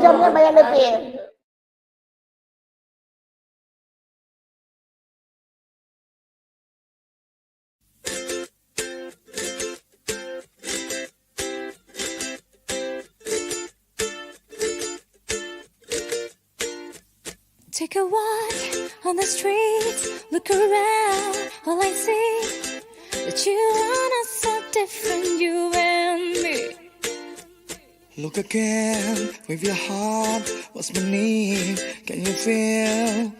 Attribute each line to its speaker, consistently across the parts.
Speaker 1: Jamnya bayar lebih.
Speaker 2: Take a walk on the streets, look around, all I see that you and us so different, you and me.
Speaker 3: Look again with your heart, what's beneath, can you feel?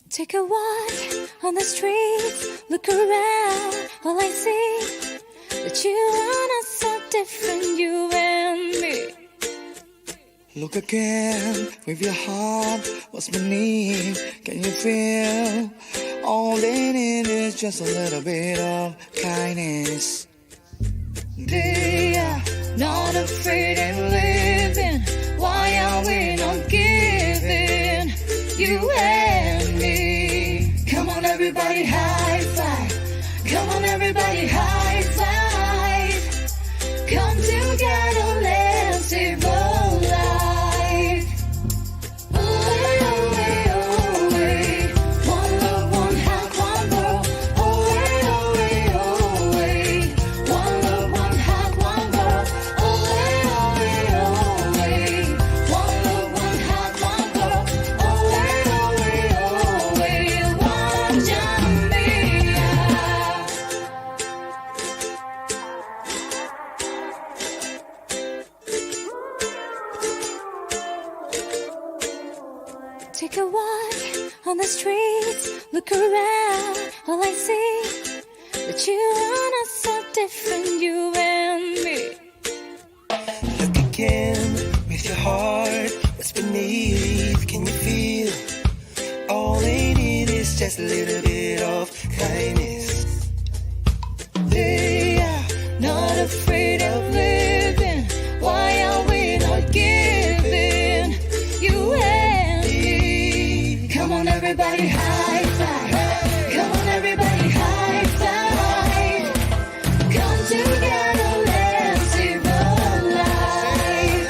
Speaker 2: Take a walk on the streets, look around, all I see that you and us so different, you and me.
Speaker 3: Look again with your heart, what's beneath, can you feel? All they need is just a little bit of kindness.
Speaker 2: They are not afraid of living, why are we not giving? You and me. Come on everybody, high five. Come on everybody, high five. Come together, let's save our life. Away, away, away. One love, one heart, one world. Away, away, away. One love, one heart, one world. Away, away, away. One love, one heart, one world. Away, away, away. One Jamiyah. Take a walk on the streets, look around, all I see that you and us so different, you and me.
Speaker 3: Look again with your heart, what's beneath, can you feel? All they need is just a little bit of kindness.
Speaker 2: They are not afraid of living, why are we not giving? You and me. Come on everybody, high five. Come on everybody, high five. Come together, let's save our life.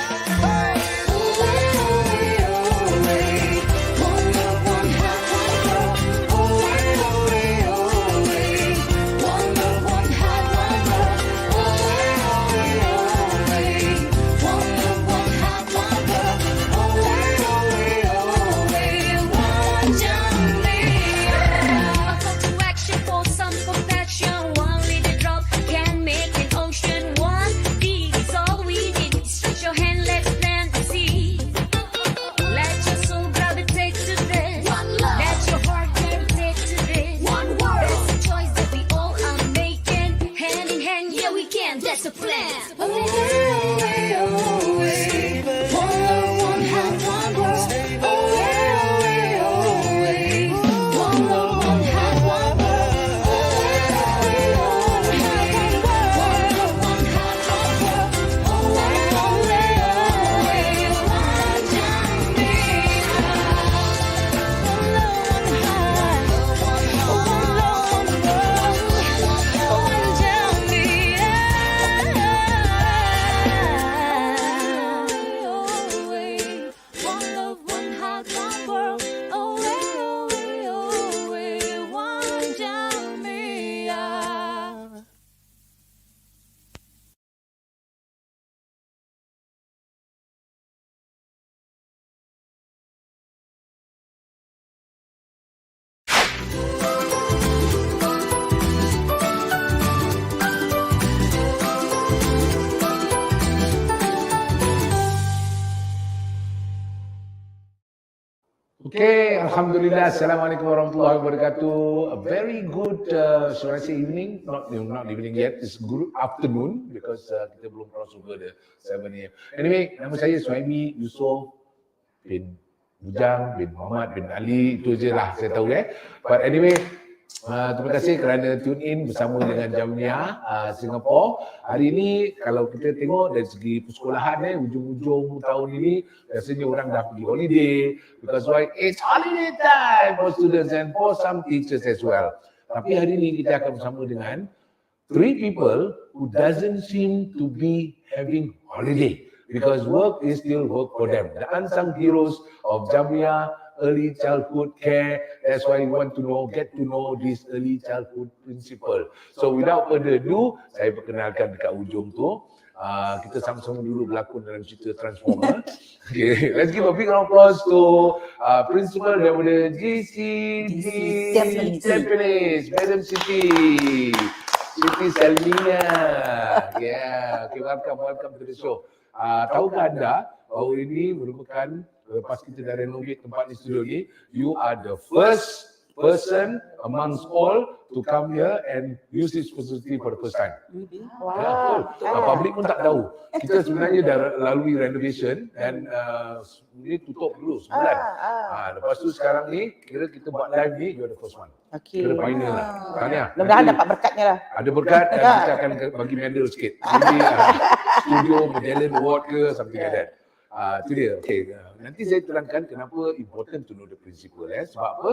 Speaker 2: Away, away, away. One love, one heart, one world. Away, away, away. One love, one heart, one world. Away, away, away. One love, one heart, one world. Away, away, away. One Jamiyah. Call to action for some compassion. One little drop can make an ocean. One deed is all we need. Stretch your hand, let's plant the seed. Let your soul gravitate to this. One love. Let your heart gravitate to this. One world. That's a choice that we all are making. Hand in hand, yeah we can. That's a plan. Away, away, away. One love, one heart, one world. Away, away, away. One love, one heart, one world. Away, away, away. One love, one heart, one world. Away, away, away. One Jamiyah. One love, one heart. One love, one world. One Jamiyah. One love, one heart, one world. Away, away, away. One Jamiyah.
Speaker 4: Okay, Alhamdulillah. Assalamualaikum warahmatullahi wabarakatuh. A very good, should I say evening? Not evening yet. It's good afternoon because kita belum cross over the 7 a.m. Anyway, nama saya Suhaimi Yusof bin Bujang bin Muhammad bin Ali. Itu je lah saya tahu But anyway, Terima kasih kerana tune in bersama dengan Jamiyah Singapore. Hari ini kalau kita tengok dari segi persekolahan hujung-hujung tahun ini biasanya orang dah pergi holiday because why it's holiday time for students and for some teachers as well. Tapi hari ini kita akan bersama dengan 3 people who doesn't seem to be having holiday because work is still work for them. The unsung heroes of Jamiyah early childhood care. That's why we want to get to know this early childhood principle. So without further ado, saya perkenalkan dekat ujung tu. Kita sama-sama dulu berlakon dalam cerita Transformer. Okay, let's give a big round of applause to principal daripada GCD Tampines, Madam Siti Selmina. Yeah, okay, welcome to the show. Tahukah anda bahawa ini merupakan lepas kita dah renovate tempat ni, studio ni, you are the first person amongst all to come here and use this facility for the first time.
Speaker 1: Wow.
Speaker 4: Public pun tak tahu. Kita sebenarnya dah lalui renovation dan ni tutup dulu sebulan. Lepas tu sekarang ni, kira kita buat live ni, you're the first one.
Speaker 1: Okay.
Speaker 4: Kira final lah. Tahniah.
Speaker 1: Mudah-mudahan dapat berkatnya lah.
Speaker 4: Ada berkat dan kita akan bagi medal sikit. Maybe studio medallion award ke, something like that. Itu dia. Okay. Nanti saya terangkan kenapa important to know the principle. Sebab apa?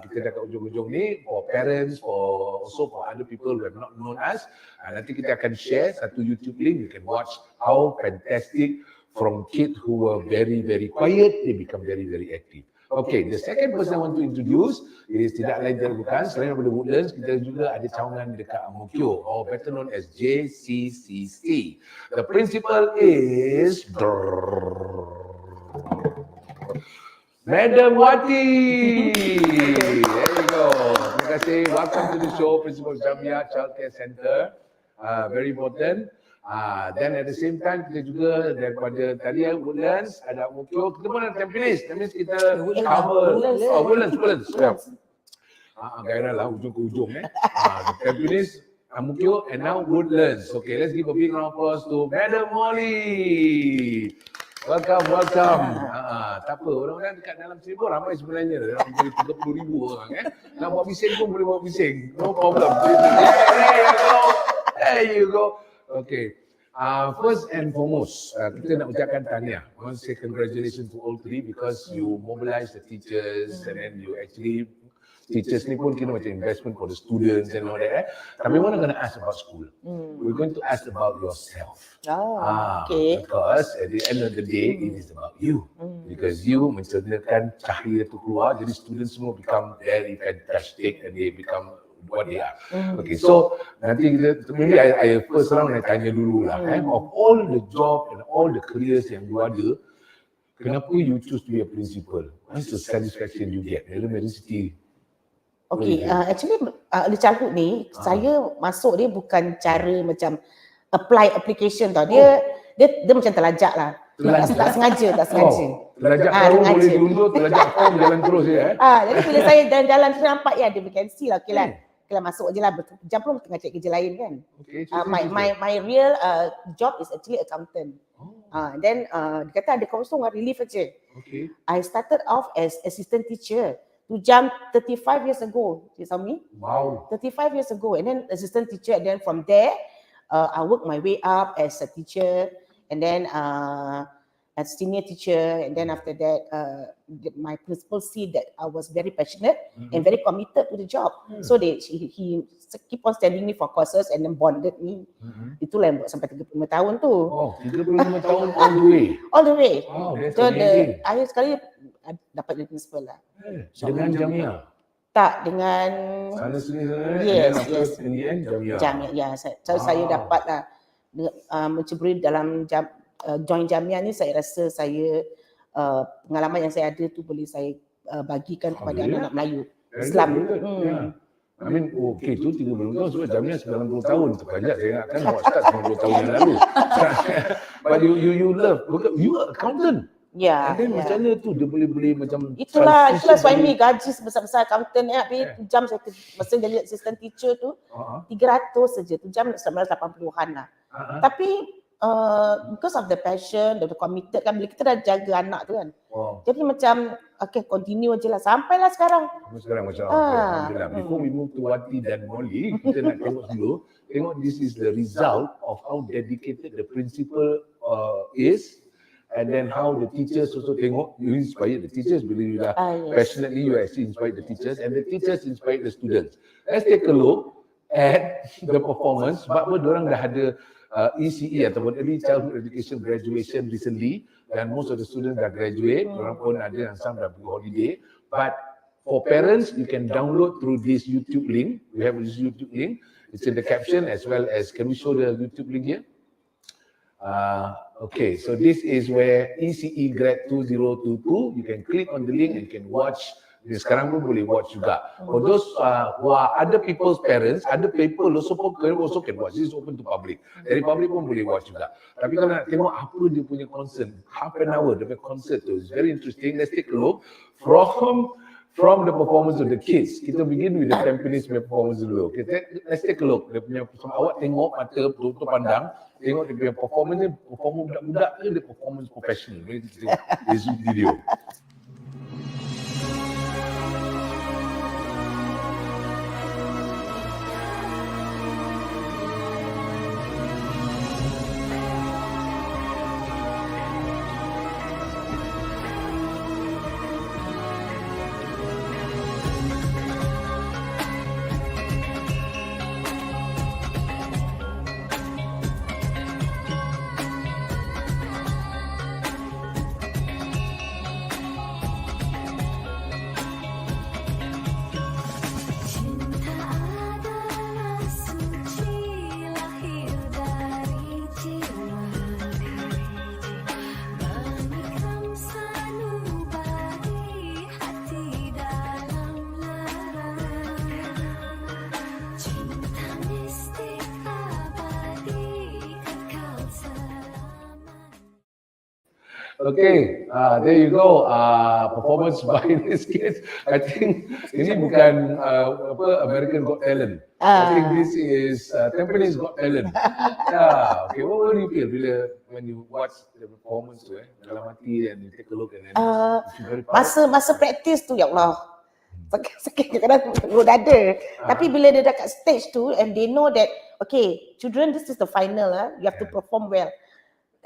Speaker 4: Kita dah kat ujung-ujung ni for parents, also for other people who have not known us. Nanti kita akan share satu YouTube link. You can watch how fantastic from kids who were very, very quiet, they become very, very active. Okay, the second person I want to introduce is tidak lain dan bukan selain daripada Woodlands, kita juga ada cawangan dekat Ang Mo Kio, or better known as JCCC. The principal is Madam Wati. There you go. Terima kasih. Welcome to the show, Principal Jamiyah Childcare Center. Very important. Then at the same time kita juga daripada tadi Woodlands, ada Ang Mo Kio, kita pun ada Tampines. Tampines kita cover. Woodlands. Gairah lah ujung ke ujung Tampines, Ang Mo Kio, and now Woodlands. Okay, let's give a big round of applause to Madam Molly. Welcome. Tak apa, orang-orang dekat dalam sini pun ramai sebenarnya. Dalam 30,000 orang Nak buat bising pun boleh buat bising. No problem. There you go. Okay. First and foremost, kita nak ucapkan tahniah. I want to say congratulations to all 3 because you mobilize the teachers and then you actually teachers ni pun kira macam investment for the students and all that. Tapi we're not going to ask about school. We're going to ask about yourself.
Speaker 1: Okay.
Speaker 4: Because at the end of the day, it is about you. Because you mencerminkan cahaya tu keluar, jadi students semua become very fantastic and they become what they are. Okay, so nanti kita, maybe I first round nak tanya dulu lah. Of all the job and all the careers yang you ada, kenapa you choose to be a principal? What's the satisfaction you get? Dalam university.
Speaker 1: Okay, actually early childhood ni saya masuk dia bukan cara macam apply application tau. Dia macam terlajak lah. Tak sengaja.
Speaker 4: Terlajak form boleh diundur, terlajak form jalan terus je
Speaker 1: jadi bila saya jalan tu nampak ada vacancy lah. Okay lah masuk je lah. Jam pun tengah cari kerja lain kan.
Speaker 4: Okay,
Speaker 1: my real job is actually accountant. Then dia kata ada kosong relief aja.
Speaker 4: Okay.
Speaker 1: I started off as assistant teacher. To jump 35 years ago, you saw me?
Speaker 4: Wow.
Speaker 1: 35 years ago, and then assistant teacher, and then from there, I worked my way up as a teacher, and then as senior teacher, and then after that, my principal see that I was very passionate and very committed to the job. So he keep on sending me for courses and then bonded me. Itulah yang buat sampai 35 tahun tu.
Speaker 4: Oh, 35 tahun all the way.
Speaker 1: All the way.
Speaker 4: Wow, that's
Speaker 1: So
Speaker 4: amazing.
Speaker 1: akhir sekali dapat jadi principal lah.
Speaker 4: Dengan Jamiyah?
Speaker 1: Tak, dengan
Speaker 4: Sana sini.
Speaker 1: Yes.
Speaker 4: In the end, Jamiyah.
Speaker 1: Jamiyah. Ya, saya dapat lah menceburi dalam join Jamiyah ni. Saya rasa saya pengalaman yang saya ada tu boleh saya bagikan kepada anak-anak Melayu Islam.
Speaker 4: I mean, okay tu 30 tahun sebab Jamiyah 90 tahun. Terbanyak saya ingatkan awak start 90 tahun yang lalu. But you love, you are accountant.
Speaker 1: Ya.
Speaker 4: And then macam mana tu dia boleh macam
Speaker 1: Itulah Suhaimi gaji sebesar-besar accountant tapi jam saya masa jadi assistant teacher tu 300 saja. Tu jam 1980-an lah. Tapi because of the passion, the committed kan, bila kita dah jaga anak tu kan.
Speaker 4: Wow.
Speaker 1: Jadi macam okay, continue je lah sampailah sekarang.
Speaker 4: Sekarang macam Alhamdulillah. Before we move to Wati dan Molly, kita nak tengok dulu. Tengok this is the result of how dedicated the principal is, and then how the teachers also tengok, you inspire the teachers, bila you dah passionately, you actually inspire the teachers, and the teachers inspire the students. Let's take a look at the performance. Sebab apa, diorang dah ada ECE ataupun Early Childhood Education Graduation recently, dan most of the students dah graduate, diorang pun ada yang some dah pergi holiday. But for parents, you can download through this YouTube link. We have this YouTube link. It's in the caption as well as, can we show the YouTube link here? Okay, so this is where ECE Grad 2022, you can click on the link and you can watch. Sekarang pun boleh watch juga. For those who are other people's parents, other people also can watch. This is open to public. Dari public pun boleh watch juga. Tapi kalau nak tengok apa dia punya concert, half an hour dia punya concert tu, it's very interesting. Let's take a look from the performance of the kids. Kita begin with the Tampines performance dulu. Okay, let's take a look. Dia punya, awak tengok mata betul-betul pandang, tengok dia punya performance ni, performance budak-budak ke dia performance professional. This video. Okay, there you go. Performance by these kids. I think ini bukan American Got Talent. I think this is Tampines Got Talent. Yeah. Okay, what do you feel when you watch the performance tu? Dalam hati and you take a look and then.
Speaker 1: Masa practice tu, ya Allah. Sakit kadang perut dada. Tapi bila dia dekat stage tu and they know that okay, children, this is the final, you have to perform well.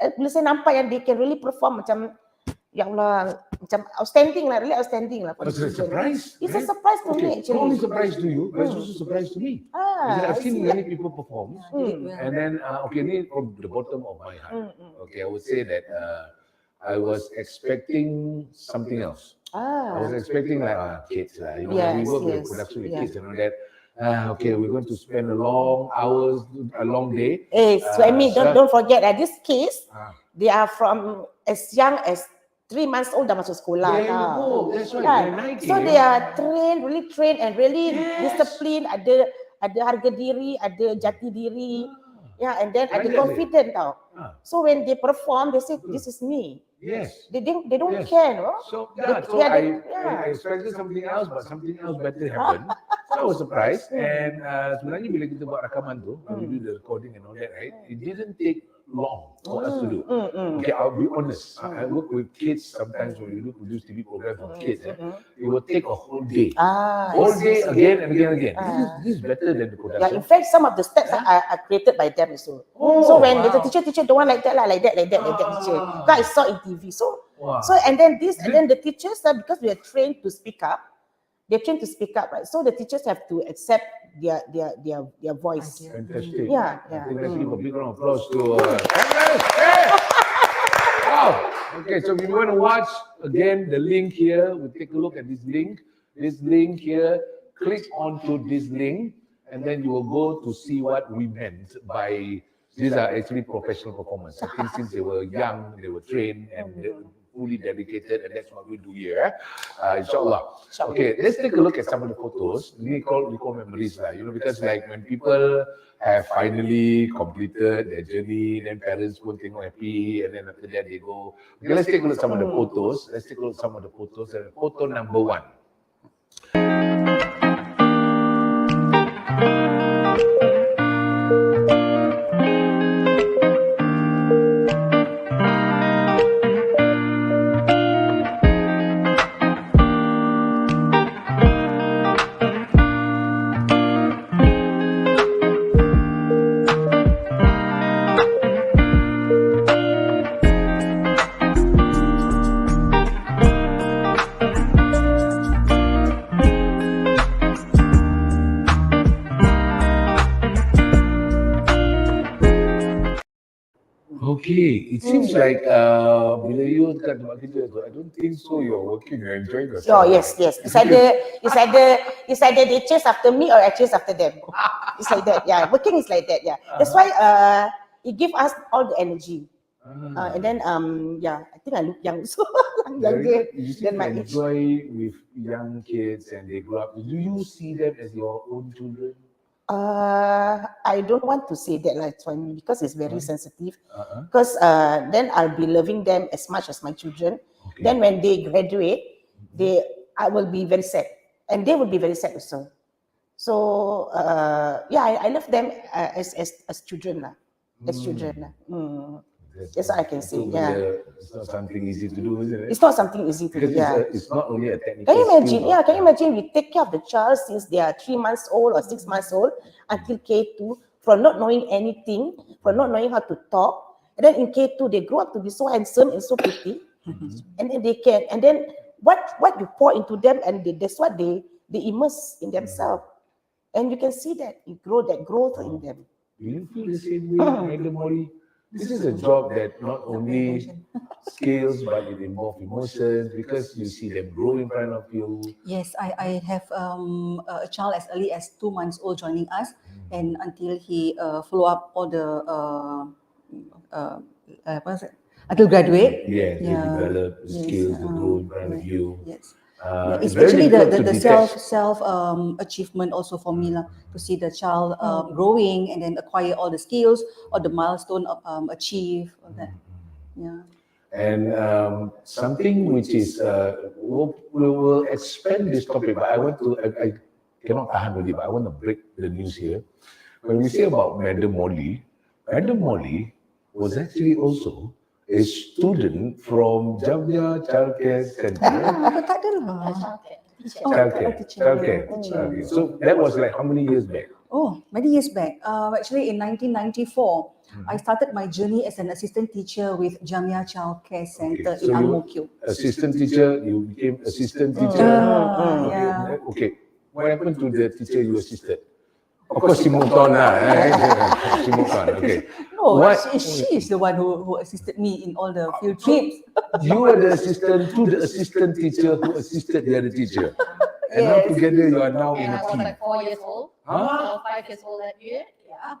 Speaker 1: Bila saya nampak yang they can really perform macam, ya Allah, macam outstanding lah, really outstanding lah.
Speaker 4: It's a surprise.
Speaker 1: It's a surprise to me actually.
Speaker 4: Not only surprise to you, but it's also surprise to me. I've seen many people perform, and then okay, ni from the bottom of my heart. Okay, I would say that I was expecting something else. I was expecting like kids lah. You know, we work with production with kids and all that. Okay, we're going to spend a long day.
Speaker 1: Suhaimi, don't forget that this kids, they are from as young as 3 months old dah masuk sekolah.
Speaker 4: That's right.
Speaker 1: So they are really trained and really disciplined. Ada harga diri, ada jati diri. Yeah, and then ada confident tau. So when they perform, they say, this is me.
Speaker 4: Yes.
Speaker 1: They don't care, no?
Speaker 4: So I expected something else, but something else better happened. So I was surprised. And sebenarnya bila kita buat rakaman tu, we do the recording and all that, right? It didn't take long for us to do. Okay, I'll be honest. I work with kids sometimes when we do produce TV programs with kids. It will take a whole day. Whole day again and again and again. This is better than the production.
Speaker 1: Yeah, in fact, some of the steps are created by them also. So when the teacher don't want like that, like that, teacher. Because I saw in TV. So and then the teachers, because we are trained to speak up, they're trained to speak up, right? So the teachers have to accept their voice.
Speaker 4: Fantastic.
Speaker 1: Yeah.
Speaker 4: I think let's give a big round of applause to Wow. Okay, so if you want to watch again the link here, we'll take a look at this link. This link here, click onto this link, and then you will go to see what we meant by these are actually professional performers. I think since they were young, they were trained and they were fully dedicated, and that's what we do here. Inshallah. Okay, let's take a look at some of the photos. We call memories, you know, because like when people have finally completed their journey, then parents pun tengok happy, and then after that they go. Okay, let's take a look at some of the photos. Photo number 1. Okay, it seems like bila you dekat tempat kerja tu, I don't think so you're working and enjoying
Speaker 1: Oh
Speaker 4: yourself.
Speaker 1: yes, yes. It's either they chase after me or I chase after them. It's like that. Yeah, working is like that. Yeah, that's why it gives us all the energy. And then yeah, I think I look young, so I'm younger
Speaker 4: You
Speaker 1: than
Speaker 4: seem
Speaker 1: my
Speaker 4: to
Speaker 1: age.
Speaker 4: enjoy with young kids and they grow up. Do you see them as your own children?
Speaker 1: I don't want to say that like because it's very sensitive.
Speaker 4: Uh-huh.
Speaker 1: Because then I'll be loving them as much as my children.
Speaker 4: Okay.
Speaker 1: Then when they graduate, I will be very sad, and they will be very sad also. So yeah, I love them as children lah, as children lah. That's what I can say. Yeah,
Speaker 4: It's not something easy to do, isn't it?
Speaker 1: it's not something easy to do.
Speaker 4: Because
Speaker 1: Yeah.
Speaker 4: it's not only a technical
Speaker 1: Can you imagine?
Speaker 4: skill,
Speaker 1: Yeah, can you imagine? We take care of the child since they are 3 months old or 6 months old until K2, from not knowing anything, from not knowing how to talk, and then in K2 they grow up to be so handsome and so pretty, and then they can, and then what you pour into them, and that's what they immerse in themselves, and you can see that growth in them.
Speaker 4: Do you feel the same way, Madam Molly? This is a job that not only skills but it involves emotions because you see them grow in front of you.
Speaker 5: Yes, I have a child as early as 2 months old joining us, and until he follow up all the what is it? Until graduate.
Speaker 4: Yes, they develop the
Speaker 5: Yes,
Speaker 4: skills to grow in front of
Speaker 5: right.
Speaker 4: you.
Speaker 5: Yes.
Speaker 4: It's
Speaker 5: It's
Speaker 4: very
Speaker 5: actually
Speaker 4: difficult to
Speaker 5: the
Speaker 4: detect.
Speaker 5: self achievement also for me lah, to see the child growing and then acquire all the skills or the milestone achieve all that. Yeah.
Speaker 4: And something which is, we'll expand this topic, but I cannot tahan already, but I want to break the news here. When we say about Madam Molly was actually also a student from Jamiyah Childcare Center.
Speaker 5: Tak ada lah.
Speaker 4: Childcare. So that was like how many years back?
Speaker 5: Oh, many years back. Actually, in 1994, I started my journey as an assistant teacher with Jamiyah Childcare Center in Ang Mo Kio.
Speaker 4: Assistant teacher, you became assistant teacher.
Speaker 5: Yeah.
Speaker 4: Okay. What happened to the teacher you assisted? Of course, she moved on lah. She moved on. Okay.
Speaker 5: No,
Speaker 4: What-
Speaker 5: she is the one who assisted me in all the field trips.
Speaker 4: You were the assistant to the assistant teacher who assisted the other teacher. And now together you are now in
Speaker 6: And
Speaker 4: a
Speaker 6: I was
Speaker 4: team.
Speaker 6: like 4 years old.
Speaker 4: Huh?
Speaker 6: Or 5 years old that year. Yeah.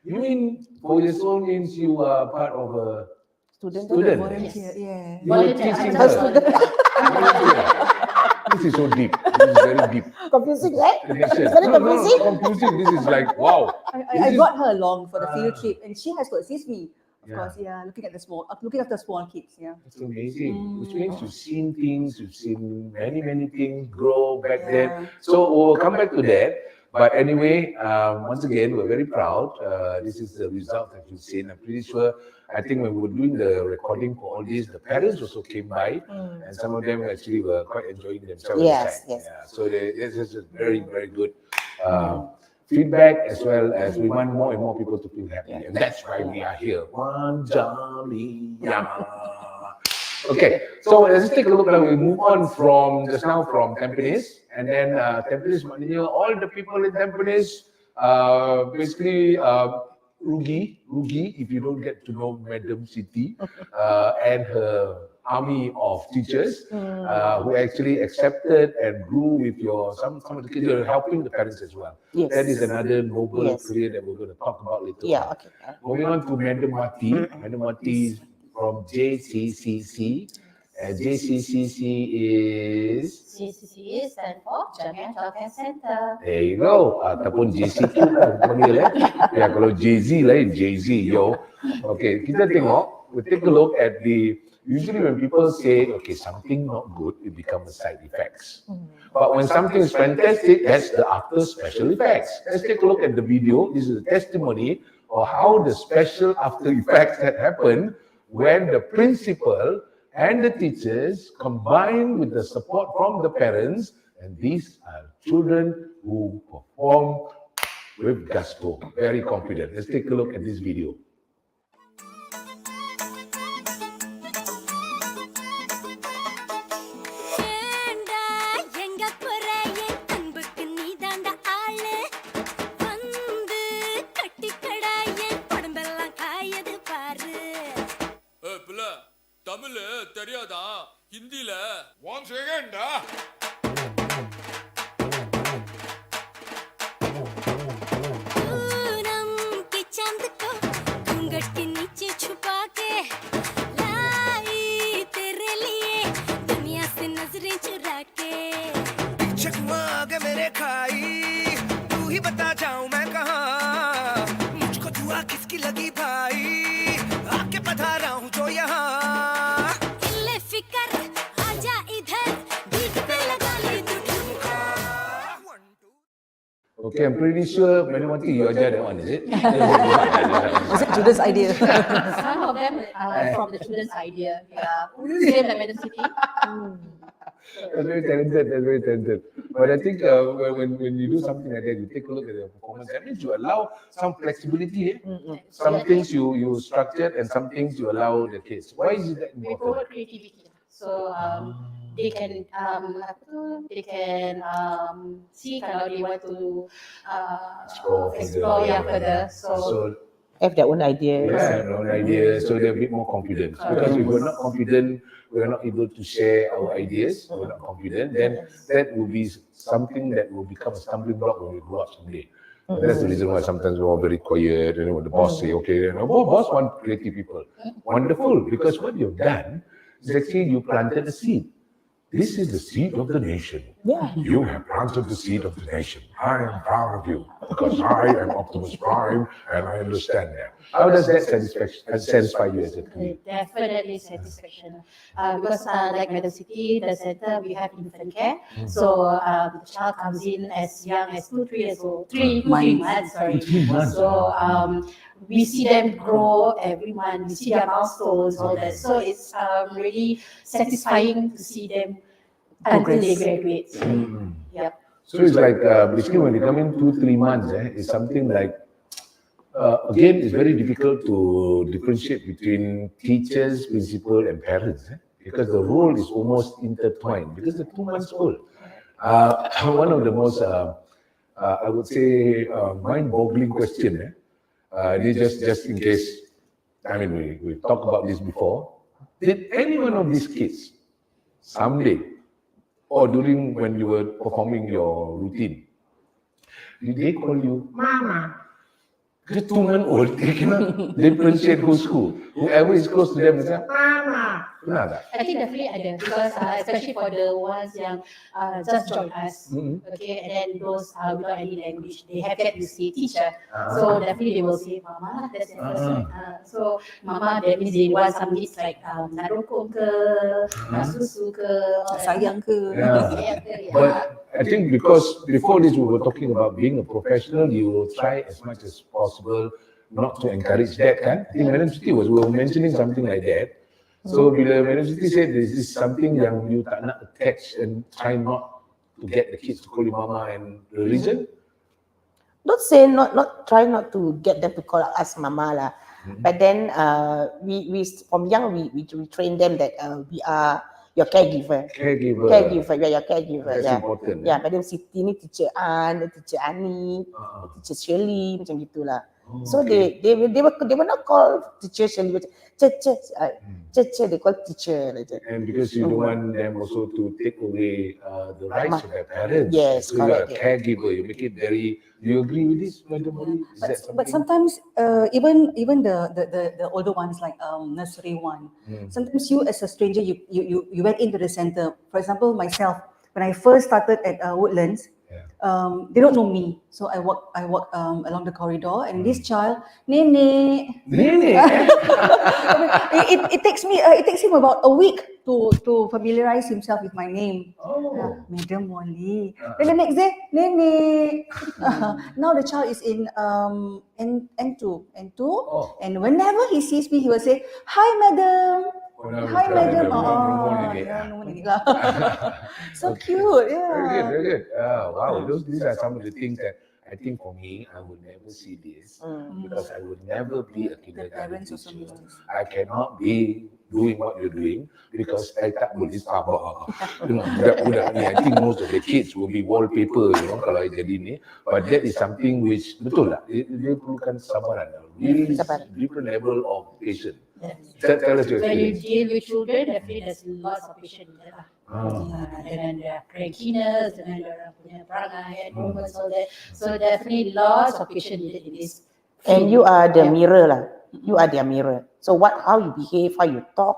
Speaker 4: You mean 4 years old means you are part of a
Speaker 1: Student.
Speaker 4: student?
Speaker 5: Volunteer, yeah.
Speaker 4: You were
Speaker 6: Volunteer.
Speaker 4: teaching
Speaker 6: I'm just
Speaker 4: her.
Speaker 6: volunteer.
Speaker 4: This is so deep. This is very deep.
Speaker 1: Confusing, right?
Speaker 4: Connection.
Speaker 1: It's very
Speaker 4: No,
Speaker 1: confusing.
Speaker 4: confusing. This is like, wow.
Speaker 5: I brought her along for the field trip, and she has to assist me. Of
Speaker 4: Yeah.
Speaker 5: course, yeah, looking after small kids, yeah.
Speaker 4: It's amazing. Which means you've seen things, you've seen many things grow back then. So we'll come back to that. But anyway, once again, we're very proud. This is the result that you've seen. I'm pretty sure, I think when we were doing the recording for all this, the parents also came by and some of them actually were quite enjoying themselves.
Speaker 1: Yes,
Speaker 4: inside.
Speaker 1: yes.
Speaker 4: Yeah. So this is a very good feedback, as well as we want more and more people to feel happy. And that's why we are here. One Jamiyah. Okay, so let's take a look. Now we move on from just now from Tampines, and then Tampines maknanya all the people in Tampines basically rugi if you don't get to know Madam Siti and her army of teachers who actually accepted and grew with some of the kids. You're helping the parents as well.
Speaker 1: Yes.
Speaker 4: That is another noble
Speaker 1: Yes.
Speaker 4: career that we're going to talk about later.
Speaker 1: Yeah,
Speaker 4: on.
Speaker 1: okay.
Speaker 4: Moving on to Madam Wati. Madam Wati is from JCCC. JCCC is...
Speaker 6: JCCE stand for Jamiyah Childcare Center.
Speaker 4: There you go. Ataupun JCQ lah panggil Ya, kalau JZ lain, JZ, yo. Okay, kita tengok, we take a look at usually when people say, okay, something not good, it becomes side effects. But when something is fantastic, that's the after special effects. Let's take a look at the video. This is a testimony of how the special after effects that happen when the principal and the teachers combine with the support from the parents, and these are children who perform with gusto, very confident. Let's take a look at this video.
Speaker 2: ஏண்டா எங்க போற என் அன்புக்கு நீதாண்டா ஆளு வந்து கட்டிக்கடா என் உடம்பெல்லாம் காயது பாரு பாரு
Speaker 7: பிள்ள தமிழ் தெரியாதா ஹிந்தில 1 செகண்டா
Speaker 2: पूनम के चांद को घूंघट के नीचे छुपा के लाई तेरे लिए दुनिया से नजरें चुरा के
Speaker 3: चकमा आगे मेरे खाई तू ही बता जाऊं मैं कहाँ मुझको दुआ किसकी लगी भाई आके पधारा हूँ जो यहाँ
Speaker 2: इल्ले फिकर आजा इधर बीट पे लगा ले तू ठुमका
Speaker 4: Okay, I'm pretty sure Madam Wati, you ajar that one, is it?
Speaker 5: Was it Judah's idea?
Speaker 6: Some of them are from the children's idea. Yeah. Same like Madam City.
Speaker 4: That's very talented. That's very talented. But I think when you do something like that, you take a look at the performance. That means you allow some flexibility. Some things you structured and some things you allow the kids. Why is that
Speaker 6: We
Speaker 4: important?
Speaker 6: promote creativity. So they can see kalau they want to explore further. So
Speaker 1: Have their own ideas.
Speaker 4: Yeah, no idea. So they're a bit more confident. Because if we're not confident, we're not able to share our ideas, we're not confident, then that will be something that will become a stumbling block when we grow up someday. And that's the reason why sometimes we're all very quiet, and when the boss say, okay, boss want creative people. Wonderful, because what you've done is actually you planted a seed. This is the seed of the nation.
Speaker 1: Yeah.
Speaker 4: You have planted the seed of the nation. I am proud of you because I am Optimus Prime and I understand that. How does that satisfy you as a kid?
Speaker 6: definitely satisfaction. Because like Madam City, the center, we have infant care. So the child comes in as young as 2-3 years old, 3 months, sorry.
Speaker 4: 3 months.
Speaker 6: So we see them grow every month. We see their milestones, all that. So it's really satisfying to see them until they graduate. Yep.
Speaker 4: So it's like basically when they come in 2-3 months, it's something like again, it's very difficult to differentiate between teachers, principal, and parents because the role is almost intertwined because they're 2 months old. One of the most, I would say, mind-boggling question. Just in case, I mean, we talked about this before. Did any one of these kids someday or during when you were performing your routine, did they call you Mama? Because 2 months old, they cannot differentiate who's who. Whoever is close to them, they say, Mama. Pernah tak?
Speaker 6: I think definitely ada because especially for the ones yang just joined us, okay, and then those without any language, they have that you say teacher, so definitely they will say Mama. That's the first one. So Mama, that means they want some needs like nak rokok ke, nak susu ke,
Speaker 5: Sayang ke?
Speaker 6: sayang ke, yeah.
Speaker 4: But I think because before this we were talking about being a professional, you will try as much as possible not to encourage that kan. I think Madam Siti we were mentioning something like that. So bila Madam Siti said this is something yang you tak nak attach and try not to get the kids to call you Mama, and the reason?
Speaker 1: Not say not try not to get them to call us Mama lah. But then we from young we train them that we are your caregiver.
Speaker 4: Caregiver.
Speaker 1: Caregiver, we are your caregiver.
Speaker 4: That's
Speaker 1: Yeah.
Speaker 4: important.
Speaker 1: Ya, Madam Siti ni teacher An, teacher Ani, teacher Shirley macam gitulah. So
Speaker 4: okay.
Speaker 1: they will not call teacher Shirley, teacher, they call teacher like that.
Speaker 4: And because you don't want them also to take away the rights of their parents.
Speaker 1: Yes,
Speaker 4: so you're a
Speaker 1: correct.
Speaker 4: caregiver. You make it very. Do you agree with this, Madam Mori? Is that
Speaker 5: But
Speaker 4: something?
Speaker 5: sometimes even the older ones like nursery one, sometimes you as a stranger you went into the center. For example, myself when I first started at Woodlands, they don't know me, so I walk along the corridor and this child, Nenek. It takes him about a week to familiarize himself with my name. Madam Wali. Then the next day, Nenek. Now the child is in N2, and whenever he sees me, he will say, "Hi, madam." Hi, madam. So cute, yeah.
Speaker 4: Very good. Wow, these are some of the things that I think for me, I would never see this because I would never be a kindergarten
Speaker 5: parents also
Speaker 4: teacher.
Speaker 5: knows.
Speaker 4: I cannot be doing what you're doing because I tak boleh sabar. Budak-budak ni, I think most of the kids will be wallpaper, kalau I jadi ni. But that is something which, betul tak? Dia perlukan sabaran. Really different level of patience. Tell us your
Speaker 6: When you
Speaker 4: experience.
Speaker 6: deal with children, definitely there's lots of patience in there. Dengan their crankiness, dengan their punya perangai, moments, all that. So definitely lots of patience needed in this.
Speaker 1: And you are the mirror lah. You are their mirror. So how you behave, how you talk,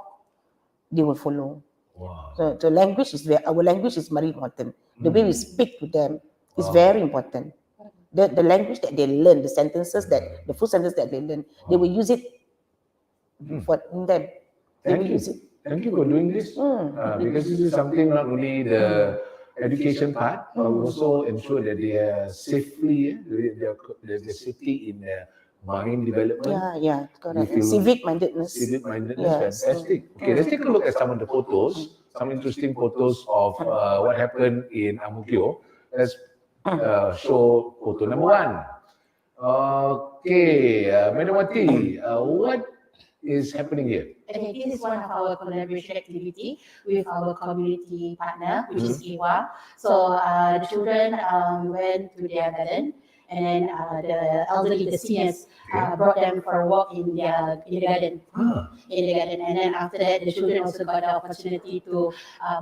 Speaker 1: they will follow.
Speaker 4: Wow.
Speaker 1: So the language is our language is very important. The way we speak to them is very important. The language that they learn, the full sentence that they learn, they will use it for them. They will use it.
Speaker 4: Thank you for doing this. Because this is something not only the education part, but we also ensure that they are safely, there's safety in their mind development.
Speaker 1: Yeah, correct.
Speaker 4: You feel
Speaker 1: Civic-mindedness.
Speaker 4: Civic-mindedness, fantastic. Okay, let's take a look at some of the photos, some interesting photos of what happened in Ang Mo Kio. Let's show photo number 1. Okay, Madam Wati, what is happening here?
Speaker 6: Okay, this is one of our collaboration activity with our community partner, which is EWA. So the children went to their garden, and then the elderly, the seniors, brought them for a walk in the garden. And then after that, the children also got the opportunity to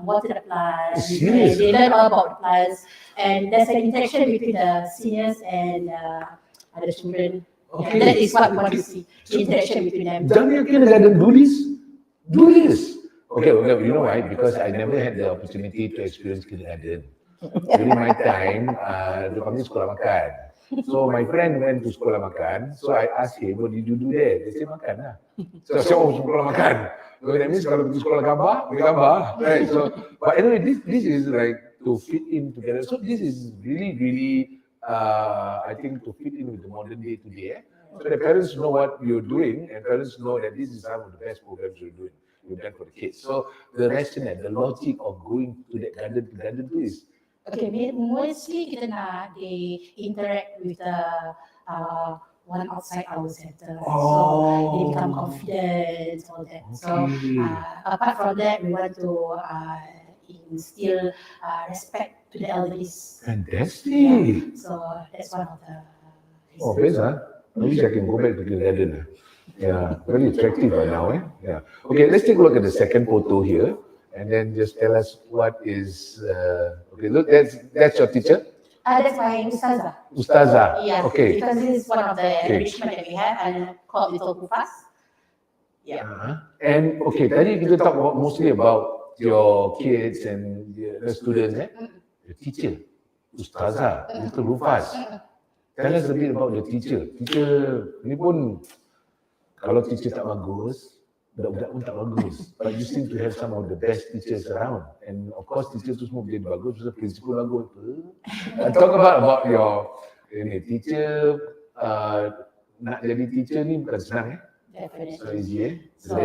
Speaker 6: water the plants. And they learn all about the plants, and there's an interaction between the seniors and the children.
Speaker 4: Okay.
Speaker 6: Yeah, that is what we want to see, the interaction between them.
Speaker 4: Jamiyah Kindergarten do this? Do this? Okay, you know why? Because I never had the opportunity to experience kindergarten. During my time, kami sekolah makan. So my friend went to sekolah makan. So I asked him, what did you do there? They say makan lah. So I said, sekolah makan. So that means kalau pergi sekolah gambar, pergi gambar. Right? So, but anyway, this is like to fit in together. So this is really I think to fit in with the modern day today. So the parents know what you're doing, and parents know that this is some of the best programs you've done for the kids. So the rationale, the logic of going to that garden is.
Speaker 6: Okay, mostly kita nak they interact with the one outside our center, so they become confident, all that. So apart from that, we want to instill respect to the elders.
Speaker 4: Fantastic.
Speaker 6: Yeah. So that's one of the reasons.
Speaker 4: Oh, best, huh? I wish I can go back to kindergarten. Yeah, very attractive right now, eh? Yeah. Okay, let's take a look at the second photo here, and then just tell us what is. Okay, look, that's your teacher.
Speaker 6: That's my ustazah.
Speaker 4: Ustazah.
Speaker 6: Yeah.
Speaker 4: Okay.
Speaker 6: Because this is one of the enrichment that we have, and called Little Kufas. Yeah.
Speaker 4: And okay, tadi kita talk mostly about your kids and the students, the teacher, ustazah, Mr. Rufas. Tell us a bit about the teacher. Teacher ni pun, kalau teacher tak bagus, budak-budak pun tak bagus. But you seem to have some of the best teachers around. And of course, teachers tu semua jadi bagus, sebab principal bagus. Talk about your teacher. Nak jadi teacher ni bukan senang, eh?
Speaker 6: Definitely.
Speaker 4: So easy, eh?
Speaker 6: So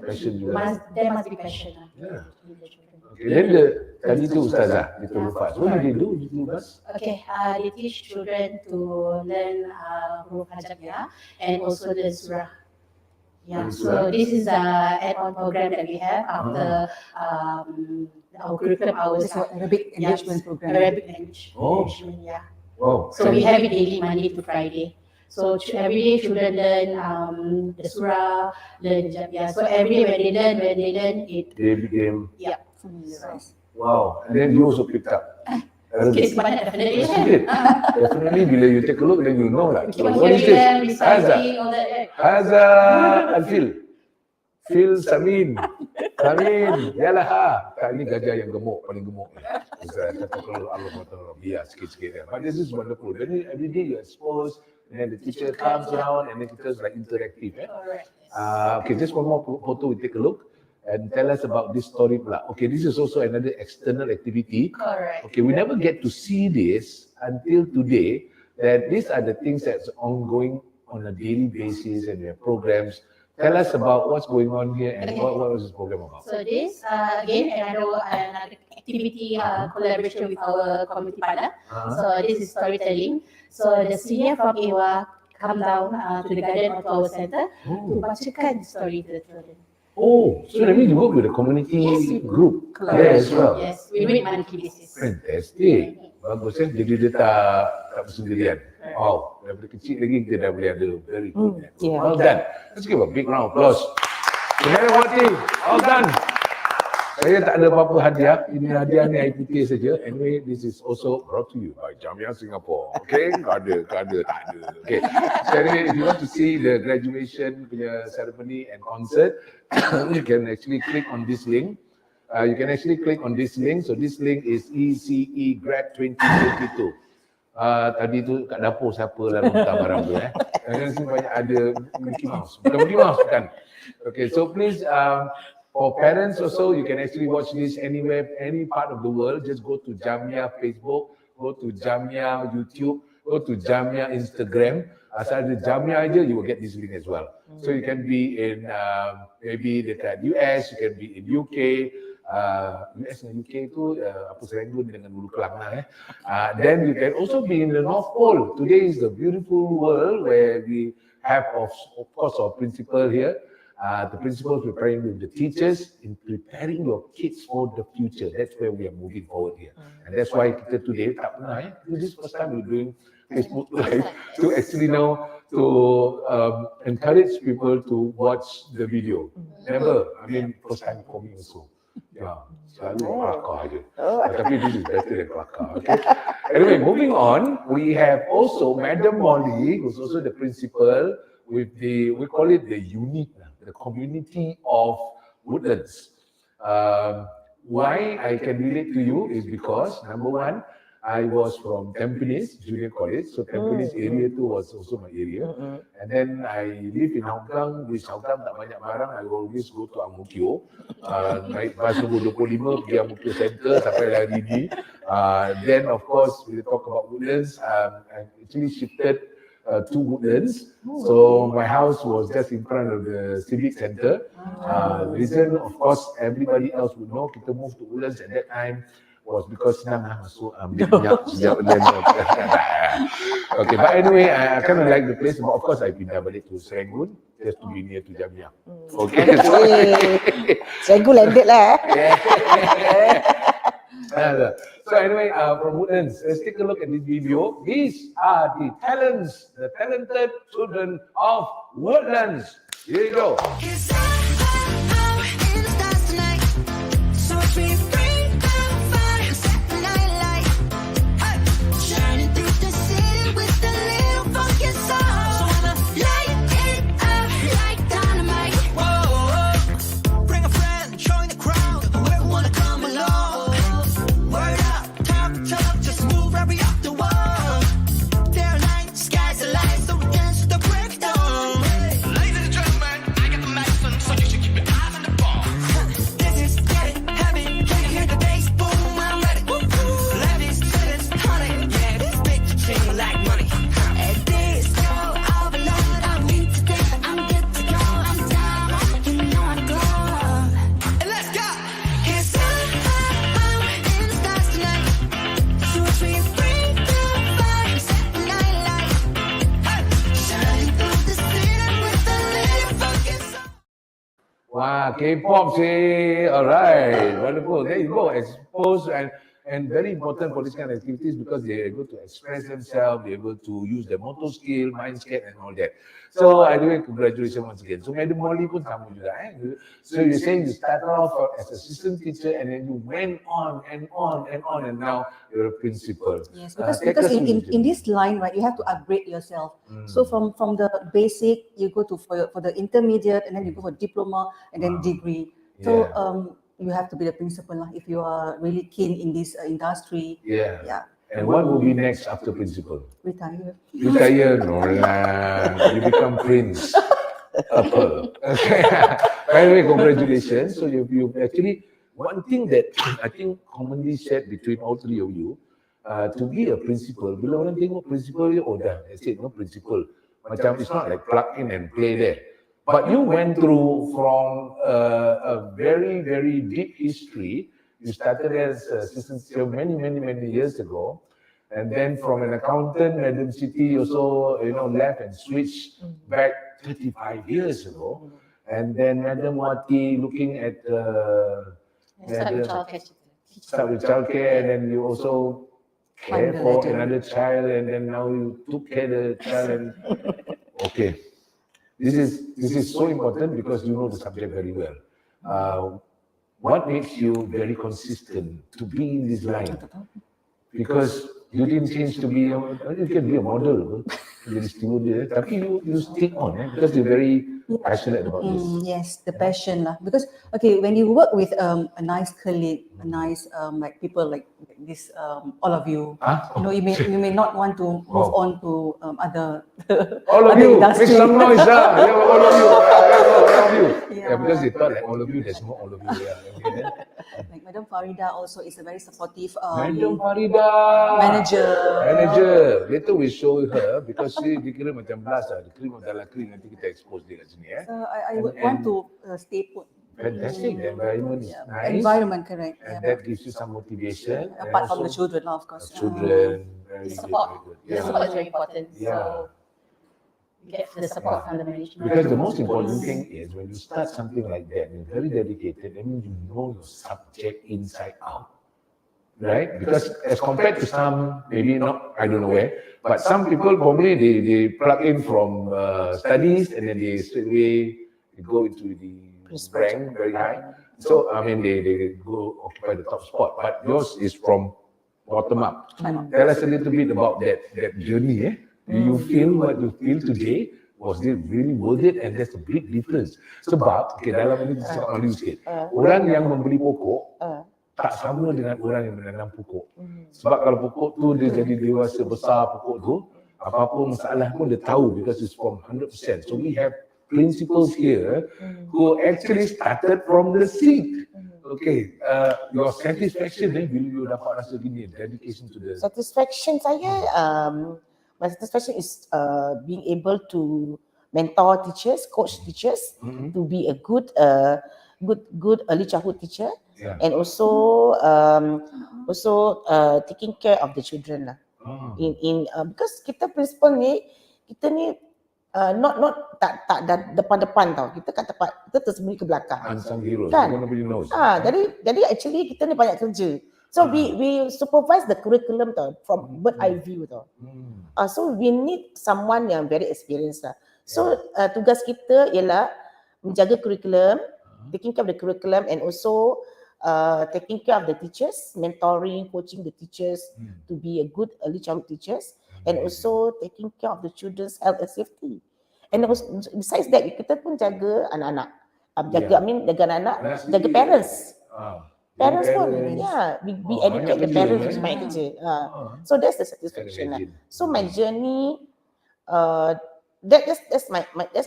Speaker 4: Passion juga.
Speaker 6: There must be passion.
Speaker 4: Yeah. Okay, then tadi tu ustazah, Little Rufas. What do they do, Little Rufas?
Speaker 6: Okay, they teach children to learn huruf Jamiyah and also the surah. Yeah, so this is the add-on program that we have after our curriculum hours.
Speaker 5: Arabic enrichment program.
Speaker 6: Arabic language enrichment, yeah.
Speaker 4: Wow.
Speaker 6: So we have it daily, Monday to Friday. So every day children learn the surah, learn Jamiyah. So every day when they learn it.
Speaker 4: They became.
Speaker 6: Yeah.
Speaker 4: Wow. And then you also picked up.
Speaker 6: Kids banyak definitely.
Speaker 4: Definitely bila you take a look, then you know lah.
Speaker 6: Keep on
Speaker 4: What is
Speaker 6: hearing them,
Speaker 4: this? Haza.
Speaker 6: reciting, all that.
Speaker 4: Haza Alfil. Phil Samin. Yalah ha. Tak, ini gajah yang gemuk, paling gemuk. Biar sikit-sikit. But this is wonderful. Then every day you're exposed, and then the teacher comes around, and then it's like interactive.
Speaker 6: Correct.
Speaker 4: Okay, just one more photo, we take a look. And tell us about this story pula. Okay, this is also another external activity.
Speaker 6: Correct.
Speaker 4: Okay, we never get to see this until today, that these are the things that's ongoing on a daily basis and we have programs. Tell us about what's going on here and what was this program about?
Speaker 6: So this, again, another activity collaboration with our community partner. So this is storytelling. So the senior from EWA come down to the garden of our center to bacakan story to the children.
Speaker 4: Oh, so that means you work with a community group there as well.
Speaker 6: Yes, we do it monthly basis.
Speaker 4: Fantastic. Bagus kan, jadi dia tak bersendirian. Wow, daripada kecil lagi kita dah boleh ada very good network.
Speaker 1: yeah.
Speaker 4: Well done. Let's give a big round of applause. Madam, well done. Saya tak ada apa-apa hadiah. Ini hadiah ni IPT saja. Anyway, this is also brought to you by Jamiyah Singapore. Okay? Tak ada. Okay. So anyway, if you want to see the graduation punya ceremony and concert, you can actually click on this link. So this link is ECE Grad 2022. Tadi tu kat dapur siapa lalu letak barang tu Kan sini banyak ada Mickey Mouse. Bukan Mickey Mouse, bukan. Okay, so please for parents also, you can actually watch this anywhere, any part of the world. Just go to Jamiyah Facebook, go to Jamiyah YouTube, go to Jamiyah Instagram. Asal ada Jamiyah aja, you will get this link as well. So you can be in maybe dekat US, you can be in UK. US dan UK tu apa Serangoon dengan Hulu Kelang lah Then you can also be in the North Pole. Today is the beautiful world where we have of course our principal here. The principal is preparing with the teachers in preparing your kids for the future. That's where we are moving forward here. And that's why kita today tak pernah this first time we're doing Facebook Live to actually know to encourage people to watch the video. Never, I mean first time for me also. Selalu kelakar aja. Tapi this is better than kelakar. Okay. Anyway, moving on, we have also Madam Molly, who's also the principal with we call it the unit, the community of Woodlands. Why I can relate to you is because number one, I was from Tampines Junior College, so Tampines area tu was also my area. And then I live in Hougang, which Hougang tak banyak barang, I always go to Ang Mo Kio. Naik bas 25 pergi Ang Mo Kio Center sampai hari ni. Then of course, we talk about Woodlands, I actually shifted to Woodlands. So my house was just in front of the Civic Center. The reason, of course, everybody else would know, kita moved to Woodlands at that time was because senang masuk ambil minyak sejak landlord. Okay, but anyway, I kind of like the place. But of course, I pindah balik to Serangoon just to be near to Jamiyah. Okay,
Speaker 1: Serangoon landed lah.
Speaker 4: So anyway, from Woodlands, let's take a look at this video. These are the talents, the talented children of Woodlands. Here you go. Wow, K-pop say, all right, wonderful. There you go, expose and very important for this kind of activities because they're able to express themselves, they're able to use their motor skill, mind skill and all that. So anyway, congratulations once again. So Madam Molly pun sama juga. So you're saying you started off as assistant teacher and then you went on and now you're a principal.
Speaker 5: Yes, because in this line, right, you have to upgrade yourself. So from the basic, you go to for the intermediate, and then you go for diploma and then degree. So you have to be the principal if you are really keen in this industry. Yeah.
Speaker 4: And what will be next after principal?
Speaker 5: Retire.
Speaker 4: Retire? No lah. You become prince. Upper. By the way, congratulations. So you've actually, one thing that I think commonly said between all three of you, to be a principal, bila orang tengok principal, oh dah, that's it, no principal. Macam it's not like plug in and play there. But you went through from a very, very deep history. You started as assistant teacher many years ago. And then from an accountant, Madam Siti also, left and switched back 35 years ago. And then Madam Wati looking at
Speaker 6: Start with childcare.
Speaker 4: start with childcare, and then you also care
Speaker 5: Climb the
Speaker 4: for
Speaker 5: ladder.
Speaker 4: another child, and then now you took care of the child. And okay, this is so important because you know the subject very well. What makes you very consistent to be in this line? Because you didn't change to be you can be a model, jadi stewardess, tapi you stick on because you're very passionate about this.
Speaker 5: Yes, the passion lah. Because okay, when you work with a nice colleague, a nice like people like this, all of you, you know, you may not want to move on to other
Speaker 4: All of
Speaker 5: other
Speaker 4: you, make
Speaker 5: industry.
Speaker 4: some noise, yeah, all of you, all of you.
Speaker 5: Yeah.
Speaker 4: Yeah, because they thought like all of you, there's more all of you. Yeah. Okay, then.
Speaker 5: Like Madam Farida also is a very supportive
Speaker 4: Madam Farida. Manager. Later we show her because dia kira macam blast lah. Dia kira dalam kering, nanti kita expose dia kat sini.
Speaker 5: I would want to stay put.
Speaker 4: Fantastic. The environment is nice.
Speaker 5: Environment, correct.
Speaker 4: And
Speaker 5: Yeah.
Speaker 4: that gives you some motivation. And
Speaker 5: Apart from the
Speaker 4: also
Speaker 5: children, lah, of course.
Speaker 4: children, very good,
Speaker 6: Support.
Speaker 4: very good.
Speaker 6: The support is very important.
Speaker 4: Yeah.
Speaker 6: So you get the support from the management.
Speaker 4: Because the most important thing is when you start something like that, you're very dedicated, that means you know your subject inside out. Right? Because as compared to some, maybe not, I don't know where, but some people probably they plug in from studies and then they straight away they go into the rank very high. So I mean they go occupy the top spot. But yours is from bottom up. Tell us a little bit about that journey. Do you feel what you feel today? Was it really worth it? And there's a big difference. Sebab, okay, dalam ini cakap malu sikit. Orang yang membeli pokok tak sama dengan orang yang menanam pokok. Sebab kalau pokok tu dia jadi dewasa besar pokok tu, apa-apa masalah pun dia tahu because it's from 100%. So we have principals here who actually started from the seed. Okay, your satisfaction bila you dapat rasa gini, dedication to the
Speaker 1: Satisfaction saya, my satisfaction is being able to mentor teachers, coach teachers, to be a good early childhood teacher, and also taking care of the children lah. Because kita principal ni, kita ni not tak depan-depan tau. Kita kat tempat, kita tersembunyi ke belakang.
Speaker 4: unsung heroes.
Speaker 1: Kan?
Speaker 4: Nobody knows.
Speaker 1: Jadi actually kita ni banyak kerja. So we supervise the curriculum tau from bird eye view tau. So we need someone yang very experienced lah. So tugas kita ialah menjaga curriculum, taking care of the curriculum, and also taking care of the teachers, mentoring, coaching the teachers to be a good early childhood teachers, and also taking care of the children's health and safety. And also, besides that, kita pun jaga anak-anak. Jaga anak-anak, jaga parents. Parents pun, we educate the parents untuk main kerja. So that's the satisfaction lah. So my journey, that's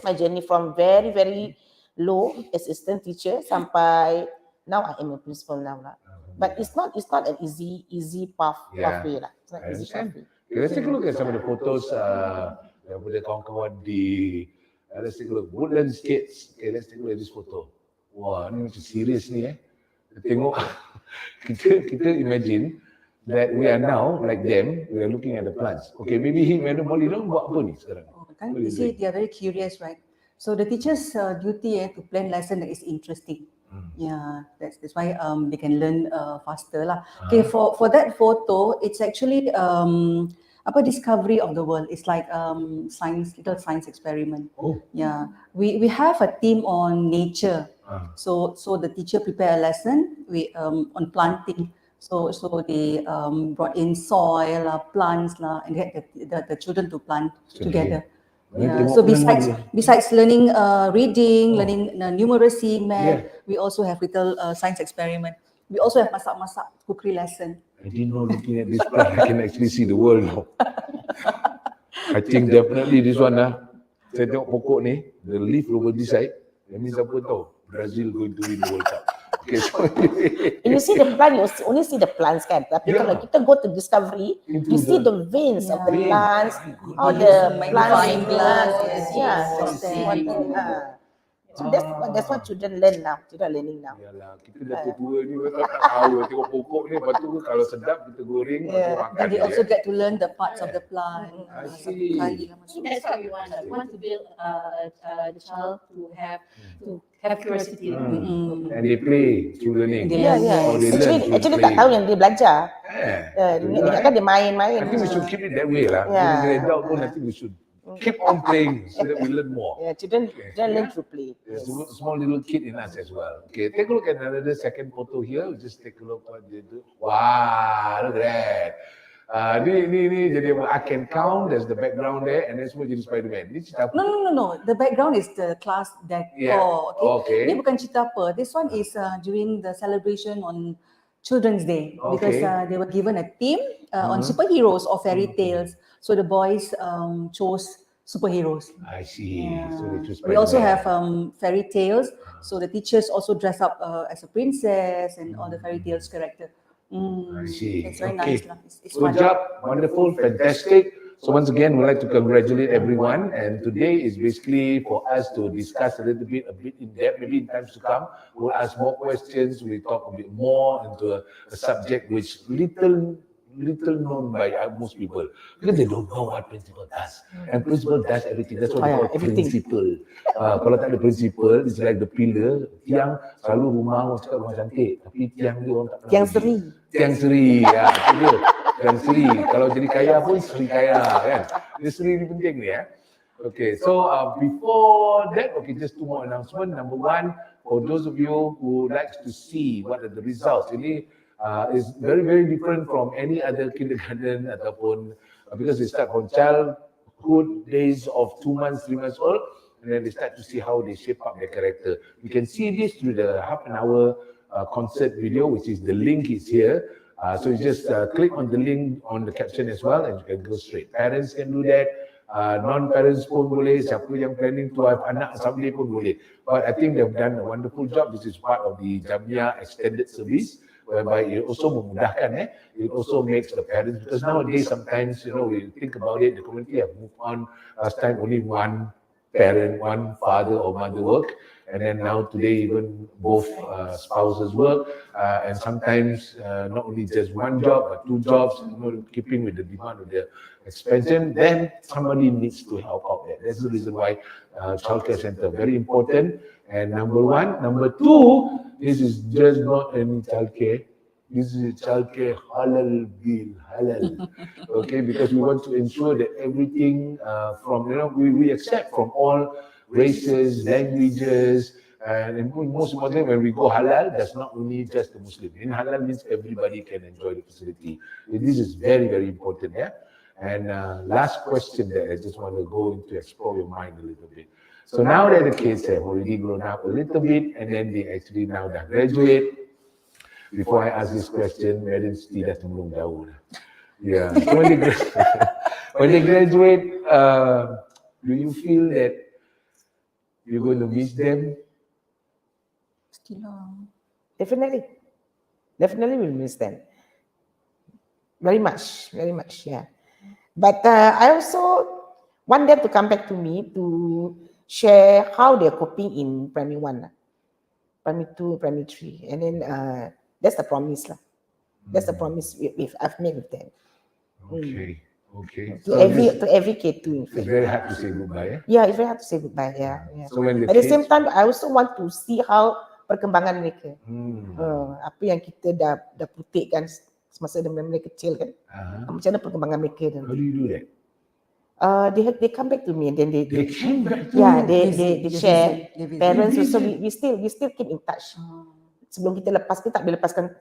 Speaker 1: my journey from very very low assistant teacher sampai now I am a principal now lah. But it's not an easy pathway lah. It's not
Speaker 4: I
Speaker 1: easy
Speaker 4: understand.
Speaker 1: pathway.
Speaker 4: Okay, let's take a look at some of the photos daripada kawan-kawan di let's take a look. Woodlands Kids. Okay, let's take a look at this photo. Wah, ni macam serius ni Tengok kita imagine that we are now like them, we are looking at the plants. Okay, maybe Madam Molly buat apa ni sekarang?
Speaker 5: Kan, you see, they are very curious, right? So the teacher's duty to plan lesson that is interesting. Yeah, that's why they can learn faster lah. Okay, for that photo, it's actually discovery of the world. It's like little science experiment. Yeah, we have a team on nature. So the teacher prepare a lesson on planting. So they brought in soil, plants and get the children to plant together. Yeah. So besides learning reading, learning numeracy, math, we also have little science experiment. We also have masak cookery lesson.
Speaker 4: I didn't know looking at this plant, I can actually see the world now. I think definitely this one saya tengok pokok ni, the leaf over this side, that means apa tahu? Brazil going to win the World Cup. Okay, so
Speaker 1: And you see the plant, you only see the plants kan. Tapi kalau kita go to discovery, you see the veins of the plants, how the plants.
Speaker 5: Magnifying glass,
Speaker 1: Yeah. So that's what children learn now. Children are learning now.
Speaker 4: Yalah, kita dah tua ni tak tahu tengok pokok ni, lepas tu kalau sedap kita goreng, lepas tu makan
Speaker 5: Then they
Speaker 4: je,
Speaker 5: also get to learn the parts of the plant.
Speaker 4: I
Speaker 5: Satu
Speaker 4: see.
Speaker 5: kali lah
Speaker 6: I
Speaker 5: masuk.
Speaker 6: think that's what we want. We want to build the child to have curiosity.
Speaker 4: And they play through learning.
Speaker 5: They
Speaker 1: Yeah,
Speaker 5: learn,
Speaker 1: yeah.
Speaker 4: Or they learn through
Speaker 1: Actually tak
Speaker 4: playing.
Speaker 1: tahu yang dia belajar.
Speaker 4: Yeah.
Speaker 1: Kan dia main-main.
Speaker 4: I think we should keep it that way lah.
Speaker 1: Yeah.
Speaker 4: When adult pun, I think we should keep on playing so that we learn more.
Speaker 1: Yeah, children learn through play.
Speaker 4: There's a small little kid in us as well. Okay, take a look at another second photo here. Just take a look what they do. Wow, look at that. Ni jadi I can count. There's the background there, and then semua jadi Spider-Man. Ni cerita apa?
Speaker 5: No. The background is the class decor.
Speaker 4: Yeah. Okay.
Speaker 5: Ini bukan cerita apa. This one is during the celebration on Children's Day because
Speaker 4: Okay.
Speaker 5: they were given a theme on superheroes or fairy tales. So the boys chose superheroes.
Speaker 4: I see. So they choose
Speaker 5: We also
Speaker 4: Spider-Man.
Speaker 5: have fairy tales. So the teachers also dress up as a princess and all the fairy tales character.
Speaker 4: I see.
Speaker 5: It's very
Speaker 4: Okay.
Speaker 5: nice lah. It's
Speaker 4: Good
Speaker 5: fun.
Speaker 4: job, wonderful, fantastic. So once again, we'd like to congratulate everyone. And today is basically for us to discuss a bit in depth. Maybe in times to come, we'll ask more questions. We'll talk a bit more into a subject which little known by most people because they don't know what principal does. And principal does everything. That's what we call
Speaker 1: everything.
Speaker 4: principal. Kalau tak ada principal, it's like the pillar. Tiang selalu rumah orang cakap rumah cantik, tapi tiang dia orang tak pernah.
Speaker 1: Tiang
Speaker 4: pergi.
Speaker 1: seri.
Speaker 4: Tiang seri, ya, itu dia. Tiang seri. Kalau jadi kaya pun seri kaya, kan? Dia seri ni penting ni, ya. Okay, so before that, okay, just two more announcement. Number one, for those of you who likes to see what are the results, ini is very, very different from any other kindergarten ataupun because they start from childhood days of 2 months, 3 months old, and then they start to see how they shape up their character. You can see this through the half an hour concert video, which is the link is here. So you just click on the link on the caption as well, and you can go straight. Parents can do that. Non-parents pun boleh, siapa yang planning to have anak someday pun boleh. But I think they've done a wonderful job. This is part of the Jamiyah extended service, whereby it also memudahkan, it also makes the parents, because nowadays sometimes, we think about it, the community have moved on. Last time only one parent, one father or mother work, and then now today even both spouses work, and sometimes not only just one job but 2 jobs, keeping with the demand of the expansion, then somebody needs to help out there. That's the reason why childcare center very important. And number one. Number two, this is just not any childcare. This is a childcare halal bill, halal. Okay, because we want to ensure that everything from, we accept from all races, languages, and most importantly, when we go halal, that's not only just the Muslim. In halal means everybody can enjoy the facility. This is very, very important, yeah? And last question that I just want to go into explore your mind a little bit. So now that the kids have already grown up a little bit, and then they actually now dah graduate. Before I ask this question, Madam Siti dah tolong jauh. Yeah. So when they graduate, do you feel that you're going to miss them?
Speaker 1: Definitely we'll miss them. Very much, yeah. But I also want them to come back to me to share how they're coping in primary 1, primary 2, primary 3, and then that's the promise lah. That's the promise I've made with them.
Speaker 4: Okay.
Speaker 1: To every K2 in
Speaker 4: It's
Speaker 1: fact.
Speaker 4: very hard to say goodbye.
Speaker 1: Yeah, it's very hard to say goodbye. Yeah.
Speaker 4: So when the
Speaker 1: At the
Speaker 4: kids,
Speaker 1: same time, I also want to see how perkembangan mereka. Apa yang kita dah putikkan semasa mereka kecil kan. Macam mana perkembangan mereka
Speaker 4: how
Speaker 1: dan
Speaker 4: do you do that?
Speaker 1: they come back to me and then they
Speaker 4: came back to
Speaker 1: yeah,
Speaker 4: you?
Speaker 1: they share.
Speaker 5: They visit.
Speaker 1: Parents also we still keep in touch. Sebelum kita lepas, kita tak boleh lepaskan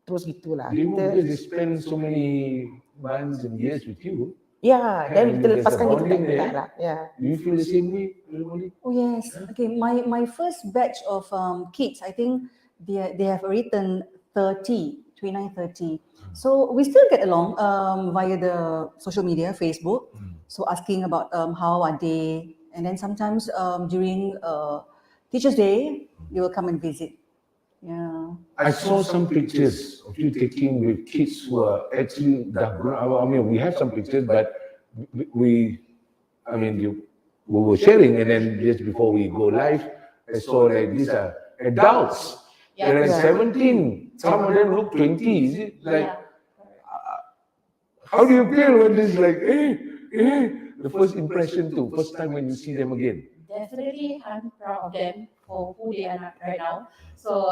Speaker 1: terus gitulah.
Speaker 4: They won't
Speaker 1: Kita,
Speaker 4: because they spend so many months and years with you.
Speaker 1: yeah, then
Speaker 4: And
Speaker 1: kita
Speaker 4: there's a
Speaker 1: lepaskan kita
Speaker 4: bonding
Speaker 1: tak
Speaker 4: there.
Speaker 1: lah. Yeah.
Speaker 4: Do you feel the same way, Molly?
Speaker 5: Oh yes. Okay. My first batch of kids, I think they have already turned 30, 29, 30. So we still get along via the social media, Facebook. So asking about how are they, and then sometimes during Teachers' Day, they will come and visit. Yeah.
Speaker 4: I saw some pictures of you taking with kids who are actually dah grown. I mean, we have some pictures, but we were sharing, and then just before we go live, So like these are adults.
Speaker 6: Yeah.
Speaker 4: They're like 17. Some of them look 20. Is it like, how do you feel when this like, the first impression too, first time when you see them again?
Speaker 6: Definitely, I'm proud of them for who they are right now. So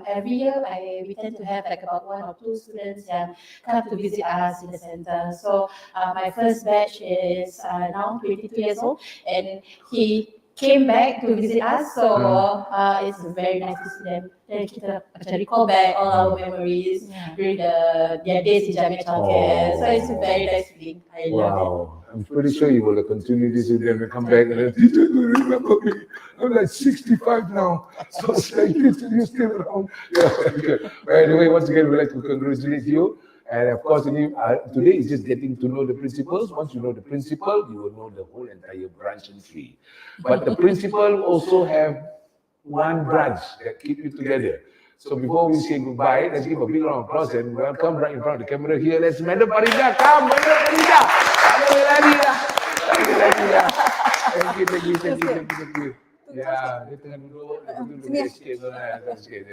Speaker 6: every year, we tend to have like about 1 or 2 students that come to visit us in the center. So my first batch is now 22 years old, and he came back to visit us. So it's very nice to see them. Then kita macam recall back all our memories during their days in Jamiyah childcare. So it's a very nice feeling. I love it.
Speaker 4: Wow. I'm pretty sure you will continue this with them and come back and then, teacher, do you remember me? I'm like 65 now. So it's like, teacher, you're still around. Yeah. But anyway, once again, we'd like to congratulate you. And of course, today is just getting to know the principals. Once you know the principal, you will know the whole entire branch and tree. But the principal also have one branch that keep you together. So before we say goodbye, let's give a big round of applause and welcome right in front of the camera here. Let's Madam Farida. Come, Madam Farida. Thank you. Yeah, dia tengah duduk sikit.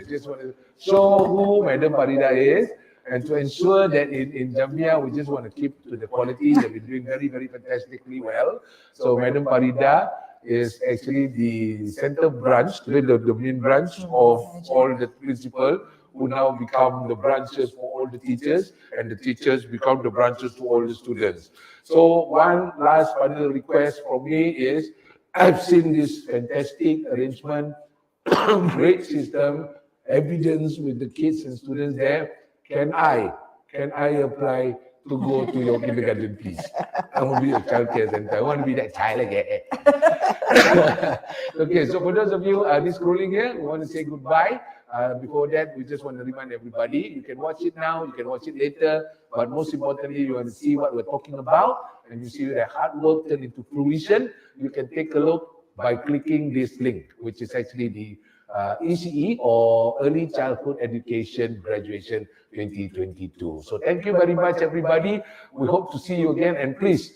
Speaker 4: Just want to show who Madam Farida is, and to ensure that in Jamiyah, we just want to keep to the quality. They've been doing very, very fantastically well. So Madam Farida is actually the center branch, the main branch of all the principal, who now become the branches for all the teachers, and the teachers become the branches to all the students. So one last final request from me is, I've seen this fantastic arrangement, great system, evidence with the kids and students there. Can I apply to go to your kindergarten, please? I want to be a childcare center. I want to be that child again. Okay, so for those of you this scrolling here, we want to say goodbye. Before that, we just want to remind everybody, you can watch it now, you can watch it later, but most importantly, you want to see what we're talking about, and you see that hard work turned into fruition. You can take a look by clicking this link, which is actually the ECE, or Early Childhood Education Graduation 2022. So thank you very much, everybody. We hope to see you again, and please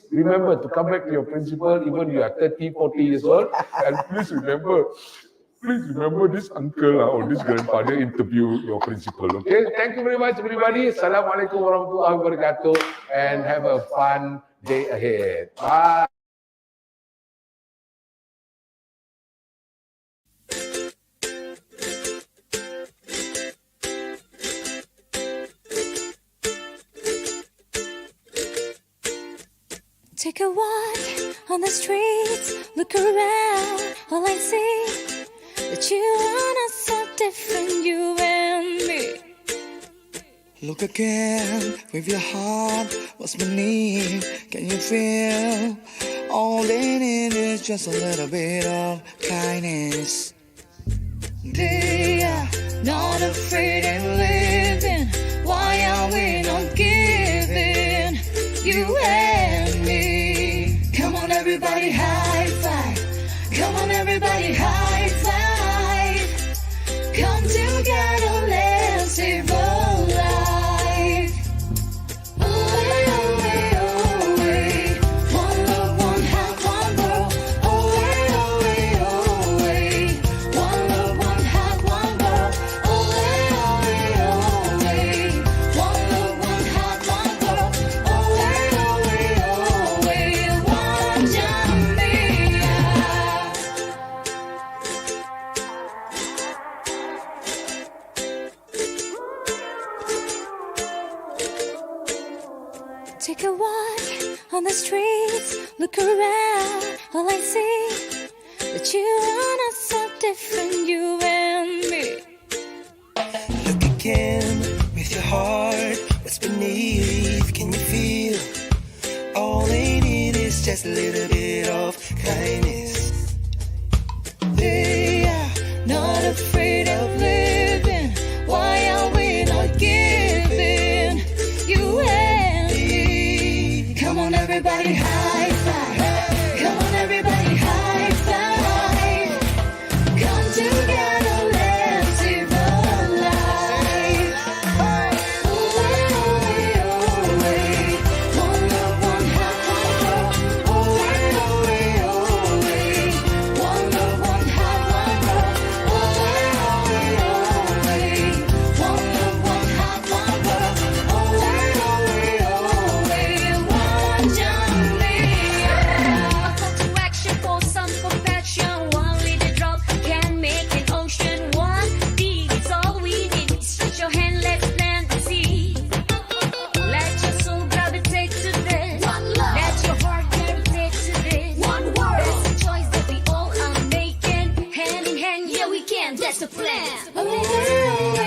Speaker 4: remember to come back to your principal, even you are 30, 40 years old, and please remember this uncle or this grandfather interview your principal, okay? Thank you very much, everybody. Assalamualaikum warahmatullahi wabarakatuh, and have a fun day ahead. Bye.
Speaker 2: Take a walk on the streets, look around, all I see that you and us so different, you and me.
Speaker 3: Look again with your heart, what's beneath? Can you feel? All they need is just a little bit of kindness.
Speaker 2: They are not afraid of living. Why are we not giving? You and me. Come on, everybody, high five. Come on, everybody, high five. Come together, let's save a life. Away, away, away. One love, one heart, one world. Away, away, away. One love, one heart, one world. Away, away, away. One love, one heart, one world. Away, away, away. One Jamiyah. Take a walk on the streets, look around, all I see that you and us so different, you and me.
Speaker 3: Look again with your heart, what's beneath? Can you feel? All they need is just a little bit of kindness.
Speaker 2: They are not afraid of living. Why are we not giving? You and me. Come on, everybody, high five. Come on, everybody, high five. Come together, let's save a life. Away, away, away. One love, one heart, one world. Away, Yeah, we can, that's the plan.